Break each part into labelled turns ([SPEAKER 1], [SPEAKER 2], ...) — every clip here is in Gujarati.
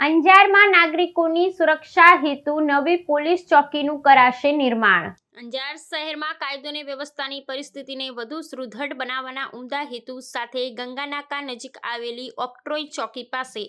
[SPEAKER 1] અંજારમાં નાગરિકોની સુરક્ષા હેતુ નવી પોલીસ ચોકીનું કરાશે નિર્માણ। અંજાર શહેરમાં કાયદો અને વ્યવસ્થાની પરિસ્થિતિને વધુ સુદૃઢ બનાવવાના ઉમદા હેતુ સાથે ગંગાનાકા નજીક આવેલી ઓક્ટ્રોય ચોકી પાસે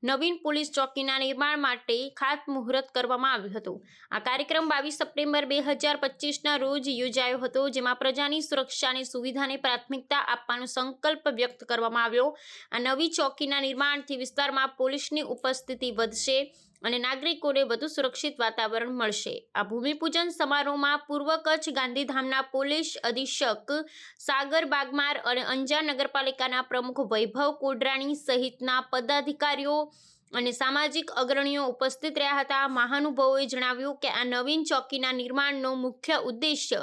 [SPEAKER 1] નવીન પોલીસ ચોકીના નિર્માણ માટે ખાતમુહૂર્ત કરવામાં આવ્યું હતું। આ કાર્યક્રમ 22 સપ્ટેમ્બર 2025ના રોજ યોજાયો હતો, જેમાં પ્રજાની સુરક્ષા અને સુવિધાને પ્રાથમિકતા આપવાનો સંકલ્પ વ્યક્ત કરવામાં આવ્યો। આ નવી ચોકીના નિર્માણથી વિસ્તારમાં પોલીસની ઉપસ્થિતિ વધશે અને નાગરિકોને વધુ સુરક્ષિત વાતાવરણ મળશે। આ ભૂમિપૂજન સમારોહમાં પૂર્વ કચ્છ ગાંધીધામના પોલીસ અધિક્ષક સાગર બાગમાર અને અંજાર નગરપાલિકાના પ્રમુખ વૈભવ કોડરાણી સહિતના પદાધિકારીઓ અને સામાજિક અગ્રણીઓ ઉપસ્થિત રહ્યા હતા। મહાનુભાવોએ જણાવ્યું કે આ નવીન ચોકીના નિર્માણનો મુખ્ય ઉદ્દેશ્ય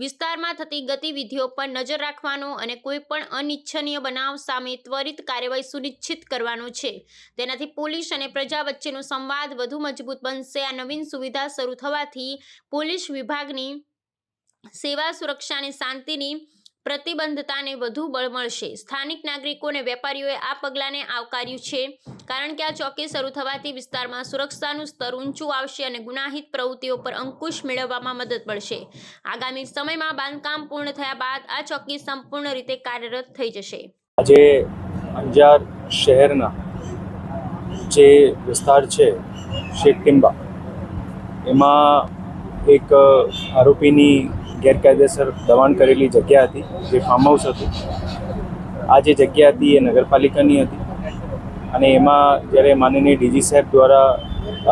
[SPEAKER 1] વિસ્તારમાં થતી ગતિવિધિઓ પર નજર રાખવાનો અને કોઈપણ અનિચ્છનીય બનાવ સામે ત્વરિત કાર્યવાહી સુનિશ્ચિત કરવાનો છે। તેનાથી પોલીસ અને પ્રજા વચ્ચેનો સંવાદ વધુ મજબૂત બનશે। આ નવીન સુવિધા શરૂ થવાથી પોલીસ વિભાગની સેવા, સુરક્ષા અને શાંતિની પ્રતિબદ્ધતાને વધુ બળ મળશે। સ્થાનિક નાગરિકો અને વેપારીઓએ આ પગલાંને આવકાર્યું છે, કારણ કે આ ચોકી શરૂ થવાથી વિસ્તારમાં સુરક્ષાનું સ્તર ઊંચું આવશે અને ગુનાહિત પ્રવૃત્તિઓ પર અંકુશ મેળવવામાં મદદ મળશે। આગામી સમયમાં બાંધકામ પૂર્ણ થયા બાદ આ ચોકી સંપૂર્ણ રીતે કાર્યરત થઈ જશે।
[SPEAKER 2] આજે અંજાર શહેરના જે વિસ્તાર છે શેખટીંબા, એમાં એક આરોપીની ગેરકાયદેસર દબાણ કરેલી જગ્યા હતી, જે ફાર્મ હાઉસ હતું। આ જે જગ્યા હતી એ નગરપાલિકાની હતી અને એમાં જ્યારે માનનીય ડીજી સાહેબ દ્વારા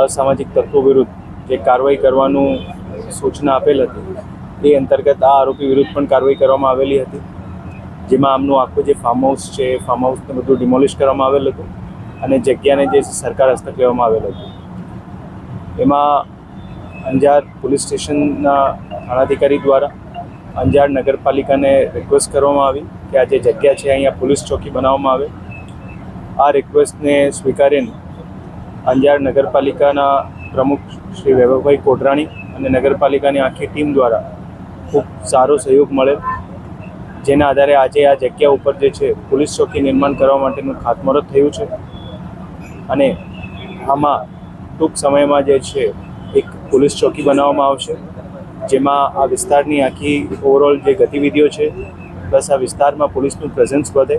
[SPEAKER 2] અસામાજિક તત્વો વિરુદ્ધ જે કાર્યવાહી કરવાનું સૂચના આપેલ હતી, એ અંતર્ગત આ આરોપી વિરુદ્ધ પણ કાર્યવાહી કરવામાં આવેલી હતી, જેમાં આમનું આખું જે ફાર્મ હાઉસ છે એ ફાર્મ હાઉસને બધું ડિમોલિશ કરવામાં આવેલ હતું અને જગ્યાને જે સરકાર હસ્તક લેવામાં આવેલ હતું। એમાં અંજાર પોલીસ સ્ટેશનના થાણાધિકારી દ્વારા અંજાર નગરપાલિકાને રિક્વેસ્ટ કરવામાં આવી કે આ જે જગ્યા છે અહીંયા પોલીસ ચોકી બનાવવામાં આવે। આ રિક્વેસ્ટને સ્વીકારીને અંજાર નગરપાલિકાના પ્રમુખ શ્રી વૈભવભાઈ કોડરાણી અને નગરપાલિકાની આખી ટીમ દ્વારા ખૂબ સારો સહયોગ મળેલ, જેના આધારે આજે આ જગ્યા ઉપર જે છે પોલીસ ચોકી નિર્માણ કરવા માટેનું ખાતમુહૂર્ત થયું છે અને આમાં ટૂંક સમયમાં જે છે એક પોલીસ ચોકી બનાવવામાં આવશે, જેમાં આ વિસ્તારની આખી ઓવરઓલ જે ગતિવિધિઓ છે પ્લસ આ વિસ્તારમાં પોલીસનું પ્રેઝન્સ વધે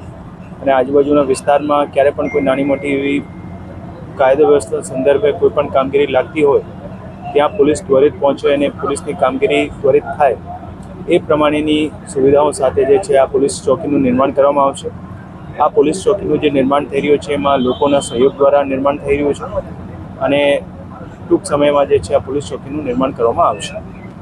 [SPEAKER 2] અને આજુબાજુના વિસ્તારમાં ક્યારે પણ કોઈ નાની મોટી એવી કાયદો વ્યવસ્થા સંદર્ભે કોઈ પણ કામગીરી લાગતી હોય ત્યાં પોલીસ ત્વરિત પહોંચે અને પોલીસની કામગીરી ત્વરિત થાય, એ પ્રમાણેની સુવિધાઓ સાથે જે છે આ પોલીસ ચોકીનું નિર્માણ કરવામાં આવશે। આ પોલીસ ચોકીનું જે નિર્માણ થઈ રહ્યું છે એમાં લોકોના સહયોગ દ્વારા નિર્માણ થઈ રહ્યું છે અને ટૂંક સમયમાં જે છે આ પોલીસ ચોકીનું નિર્માણ કરવામાં આવશે।